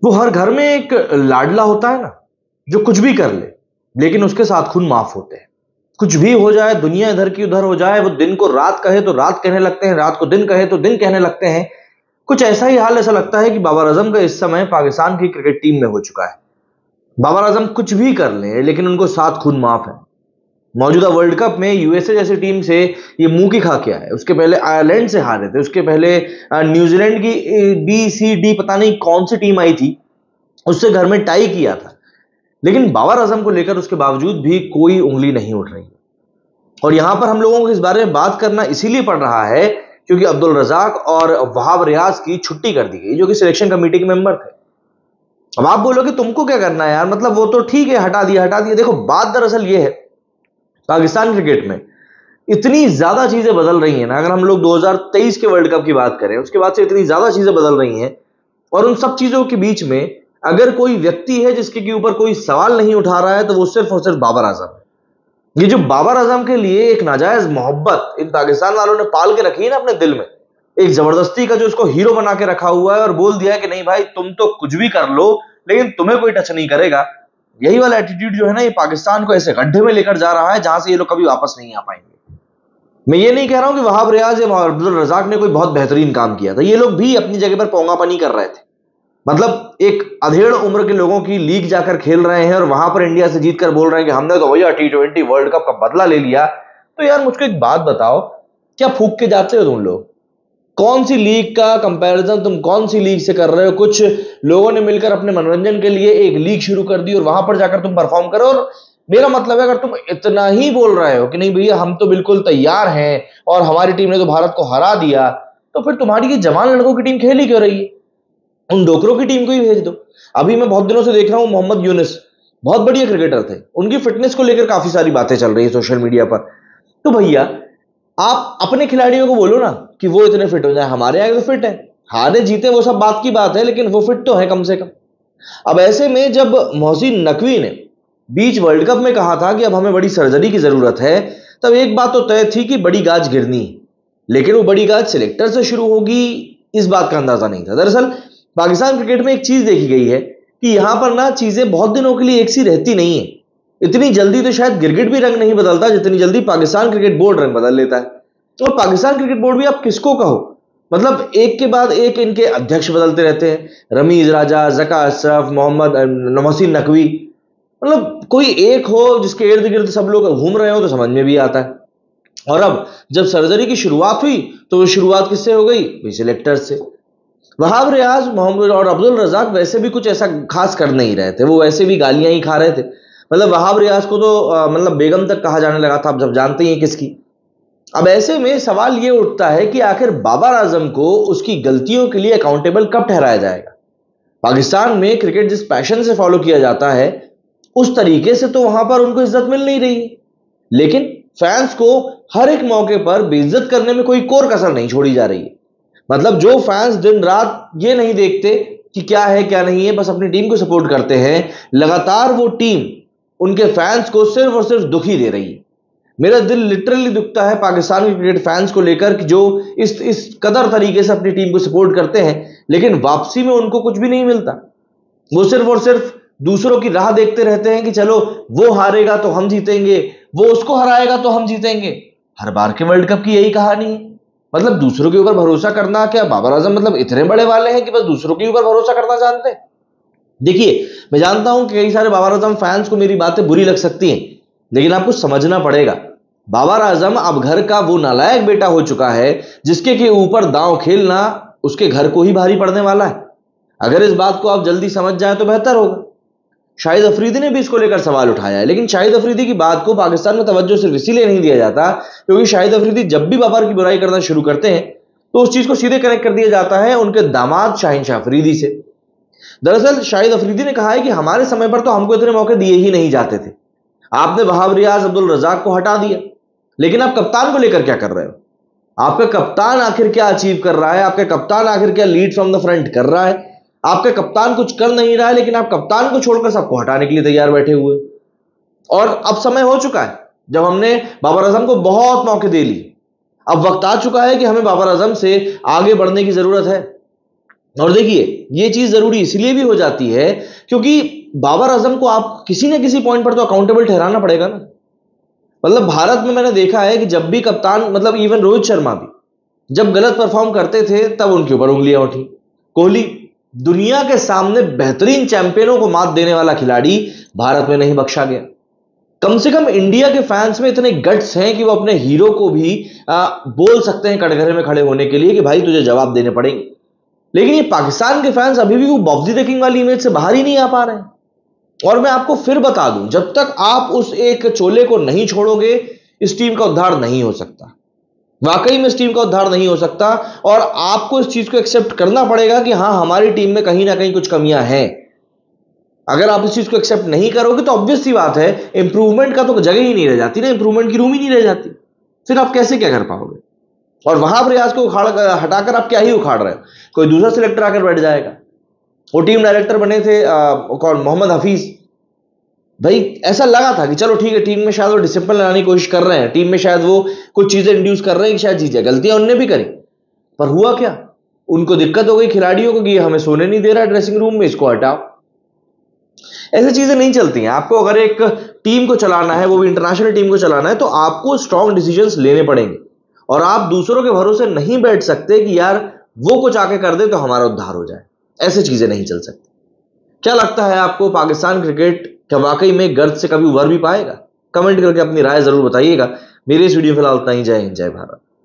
वो हर घर में एक लाडला होता है ना, जो कुछ भी कर ले लेकिन उसके साथ खून माफ होते हैं। कुछ भी हो जाए, दुनिया इधर की उधर हो जाए, वो दिन को रात कहे तो रात कहने लगते हैं, रात को दिन कहे तो दिन कहने लगते हैं। कुछ ऐसा ही हाल ऐसा लगता है कि बाबर आजम का इस समय पाकिस्तान की क्रिकेट टीम में हो चुका है। बाबर आजम कुछ भी कर ले लेकिन उनको साथ खून माफ है। मौजूदा वर्ल्ड कप में यूएसए जैसी टीम से ये मुंह की खा के आए। उसके पहले आयरलैंड से हारे थे, उसके पहले न्यूजीलैंड की BCD पता नहीं कौन सी टीम आई थी, उससे घर में टाई किया था। लेकिन बाबर आजम को लेकर उसके बावजूद भी कोई उंगली नहीं उठ रही। और यहां पर हम लोगों को इस बारे में बात करना इसीलिए पड़ रहा है क्योंकि अब्दुल रजाक और वहाब रियाज की छुट्टी कर दी गई, जो कि सिलेक्शन कमेटी के मेंबर थे। अब आप बोलोगे तुमको क्या करना है यार, मतलब वो तो ठीक है, हटा दिया। देखो, बात दरअसल ये है, पाकिस्तान क्रिकेट में इतनी ज्यादा चीजें बदल रही हैं ना। अगर हम लोग 2023 के वर्ल्ड कप की बात करें, उसके बाद से इतनी ज्यादा चीजें बदल रही हैं। और उन सब चीजों के बीच में अगर कोई व्यक्ति है जिसके ऊपर कोई सवाल नहीं उठा रहा है तो वो सिर्फ और सिर्फ बाबर आजम है। ये जो बाबर आजम के लिए एक नाजायज मोहब्बत इन पाकिस्तान वालों ने पाल के रखी है ना अपने दिल में, एक जबरदस्ती का जो उसको हीरो बना के रखा हुआ है और बोल दिया है कि नहीं भाई तुम तो कुछ भी कर लो लेकिन तुम्हें कोई टच नहीं करेगा। यही वाला एटीट्यूड जो है ना, ये पाकिस्तान को ऐसे गड्ढे में लेकर जा रहा है जहां से ये लोग कभी वापस नहीं आ पाएंगे। मैं ये नहीं कह रहा हूं कि वहाब रियाज या अब्दुल रजाक ने कोई बहुत बेहतरीन काम किया था, ये लोग भी अपनी जगह पर पोंगापनी कर रहे थे। मतलब एक अधेड़ उम्र के लोगों की लीग जाकर खेल रहे हैं और वहां पर इंडिया से जीतकर बोल रहे हैं कि हमने तो भैया T20 वर्ल्ड कप का बदला ले लिया। तो यार मुझको एक बात बताओ, क्या फूक के जाते हो तुम लोग? कौन सी लीग का कंपैरिजन तुम कौन सी लीग से कर रहे हो? कुछ लोगों ने मिलकर अपने मनोरंजन के लिए एक लीग शुरू कर दी और वहां पर जाकर तुम परफॉर्म करो। और मेरा मतलब है, अगर तुम इतना ही बोल रहे हो कि नहीं भैया हम तो बिल्कुल तैयार हैं और हमारी टीम ने तो भारत को हरा दिया, तो फिर तुम्हारी ये जवान लड़कों की टीम खेल ही क्यों रही है? उन डोकरों की टीम को ही भेज दो। अभी मैं बहुत दिनों से देख रहा हूं, मोहम्मद यूनुस बहुत बढ़िया क्रिकेटर थे, उनकी फिटनेस को लेकर काफी सारी बातें चल रही है सोशल मीडिया पर। तो भैया आप अपने खिलाड़ियों को बोलो ना कि वो इतने फिट हो जाए। हमारे आगे तो फिट है, हारे जीते वो सब बात की बात है, लेकिन वो फिट तो है कम से कम। अब ऐसे में जब मोहसिन नकवी ने बीच वर्ल्ड कप में कहा था कि अब हमें बड़ी सर्जरी की जरूरत है, तब एक बात तो तय थी कि बड़ी गाज गिरनी, लेकिन वो बड़ी गाज सिलेक्टर से शुरू होगी इस बात का अंदाजा नहीं था। दरअसल पाकिस्तान क्रिकेट में एक चीज देखी गई है कि यहां पर ना चीजें बहुत दिनों के लिए एक सी रहती नहीं है। इतनी जल्दी तो शायद गिरगिट भी रंग नहीं बदलता जितनी जल्दी पाकिस्तान क्रिकेट बोर्ड रंग बदल लेता है। और पाकिस्तान क्रिकेट बोर्ड भी आप किसको कहो, मतलब एक के बाद एक इनके अध्यक्ष बदलते रहते हैं। रमीज राजा, जका अशरफ, मोहम्मद मोहसिन नकवी, मतलब कोई एक हो जिसके इर्द गिर्द सब लोग घूम रहे हो तो समझ में भी आता है। और अब जब सर्जरी की शुरुआत हुई तो वो शुरुआत किससे हो गई? सिलेक्टर से। वहाब रियाज, मोहम्मद और अब्दुल रजाक वैसे भी कुछ ऐसा खास कर नहीं रहे थे, वो वैसे भी गालियां ही खा रहे थे। मतलब वहाब रियाज को तो मतलब बेगम तक कहा जाने लगा था, आप जब जानते ही हैं किसकी। अब ऐसे में सवाल ये उठता है कि आखिर बाबर आजम को उसकी गलतियों के लिए अकाउंटेबल कब ठहराया जाएगा? पाकिस्तान में क्रिकेट जिस पैशन से फॉलो किया जाता है उस तरीके से तो वहां पर उनको इज्जत मिल नहीं रही है, लेकिन फैंस को हर एक मौके पर बेइज्जत करने में कोई कोर कसर नहीं छोड़ी जा रही है। मतलब जो फैंस दिन रात ये नहीं देखते कि क्या है क्या नहीं है, बस अपनी टीम को सपोर्ट करते हैं, लगातार वो टीम उनके फैंस को सिर्फ और सिर्फ दुखी दे रही है। मेरा दिल लिटरली दुखता है पाकिस्तान के क्रिकेट फैंस को लेकर कि जो इस कदर तरीके से अपनी टीम को सपोर्ट करते हैं लेकिन वापसी में उनको कुछ भी नहीं मिलता। वो सिर्फ और सिर्फ दूसरों की राह देखते रहते हैं कि चलो वो हारेगा तो हम जीतेंगे, वो उसको हराएगा तो हम जीतेंगे। हर बार के वर्ल्ड कप की यही कहानी है। मतलब दूसरों के ऊपर भरोसा करना, क्या बाबर आजम मतलब इतने बड़े वाले हैं कि बस दूसरों के ऊपर भरोसा करना जानते हैं? देखिए, मैं जानता हूं कि कई सारे बाबर आजम फैंस को मेरी बातें बुरी लग सकती हैं, लेकिन आपको समझना पड़ेगा बाबर आजम अब घर का वो नालायक बेटा हो चुका है जिसके के ऊपर दांव खेलना उसके घर को ही भारी पड़ने वाला है। अगर इस बात को आप जल्दी समझ जाए तो बेहतर होगा। शाहिद अफरीदी ने भी इसको लेकर सवाल उठाया है, लेकिन शाहिद अफरीदी की बात को पाकिस्तान में तवज्जो सिर्फ इसीलिए नहीं दिया जाता क्योंकि शाहिद अफरीदी जब भी बाबर की बुराई करना शुरू करते हैं तो उस चीज को सीधे कनेक्ट कर दिया जाता है उनके दामाद शाहीन शाह अफरीदी से। दरअसल शाहिद अफरीदी ने कहा है कि हमारे समय पर तो हमको इतने मौके दिए ही नहीं जाते थे, आपने वहाब रियाज, अब्दुल रजाक को हटा दिया, लेकिन आप कप्तान को लेकर क्या कर रहे हो? आपका कप्तान आखिर क्या अचीव कर रहा है? आपका कप्तान आखिर क्या लीड फ्रॉम द फ्रंट कर रहा है? आपका कप्तान कुछ कर नहीं रहा है, लेकिन आप कप्तान को छोड़कर सबको हटाने के लिए तैयार बैठे हुए। और अब समय हो चुका है जब हमने बाबर आजम को बहुत मौके दे लिए। अब वक्त आ चुका है कि हमें बाबर आजम से आगे बढ़ने की जरूरत है। और देखिए ये चीज जरूरी इसलिए भी हो जाती है क्योंकि बाबर आजम को आप किसी न किसी पॉइंट पर तो अकाउंटेबल ठहराना पड़ेगा ना। मतलब भारत में मैंने देखा है कि जब भी कप्तान, मतलब इवन रोहित शर्मा भी जब गलत परफॉर्म करते थे तब उनके ऊपर उंगलियां उठी। कोहली दुनिया के सामने बेहतरीन चैंपियनों को मात देने वाला खिलाड़ी, भारत में नहीं बख्शा गया। कम से कम इंडिया के फैंस में इतने गट्स हैं कि वो अपने हीरो को भी बोल सकते हैं कटघरे में खड़े होने के लिए कि भाई तुझे जवाब देने पड़ेंगे। लेकिन ये पाकिस्तान के फैंस अभी भी वो बॉब्जी द किंग वाली इमेज से बाहर ही नहीं आ पा रहे हैं। और मैं आपको फिर बता दूं, जब तक आप उस एक चोले को नहीं छोड़ोगे इस टीम का उद्धार नहीं हो सकता। वाकई में इस टीम का उद्धार नहीं हो सकता और आपको इस चीज को एक्सेप्ट करना पड़ेगा कि हां हमारी टीम में कहीं ना कहीं कुछ कमियां हैं। अगर आप इस चीज को एक्सेप्ट नहीं करोगे तो ऑब्वियस सी बात है इंप्रूवमेंट का तो जगह ही नहीं रह जाती ना, इंप्रूवमेंट की रूम ही नहीं रह जाती। फिर आप कैसे क्या कर पाओगे? और वहां प्रयास को हटाकर आप क्या ही उखाड़ रहे हो? कोई दूसरा सिलेक्टर आकर बैठ जाएगा। वो टीम डायरेक्टर बने थे कौन, मोहम्मद हफीज। भाई ऐसा लगा था कि चलो ठीक है, टीम में शायद वो डिसिप्लिन लाने की कोशिश कर रहे हैं, टीम में शायद वो कुछ चीजें इंड्यूस कर रहे हैं कि शायद चीजें, गलतियां उनने भी करी, पर हुआ क्या? उनको दिक्कत हो गई खिलाड़ियों को कि ये हमें सोने नहीं दे रहा ड्रेसिंग रूम में, इसको हटाओ। ऐसी चीजें नहीं चलती हैं। आपको अगर एक टीम को चलाना है, वो भी इंटरनेशनल टीम को चलाना है, तो आपको स्ट्रॉन्ग डिसीजंस लेने पड़ेंगे और आप दूसरों के भरोसे नहीं बैठ सकते कि यार वो कुछ आके कर दे तो हमारा उद्धार हो जाए। ऐसी चीजें नहीं चल सकती। क्या लगता है आपको, पाकिस्तान क्रिकेट क्या वाकई में गर्द से कभी उभर भी पाएगा? कमेंट करके अपनी राय जरूर बताइएगा। मेरी इस वीडियो फिलहाल इतना ही। जय हिंद, जय भारत।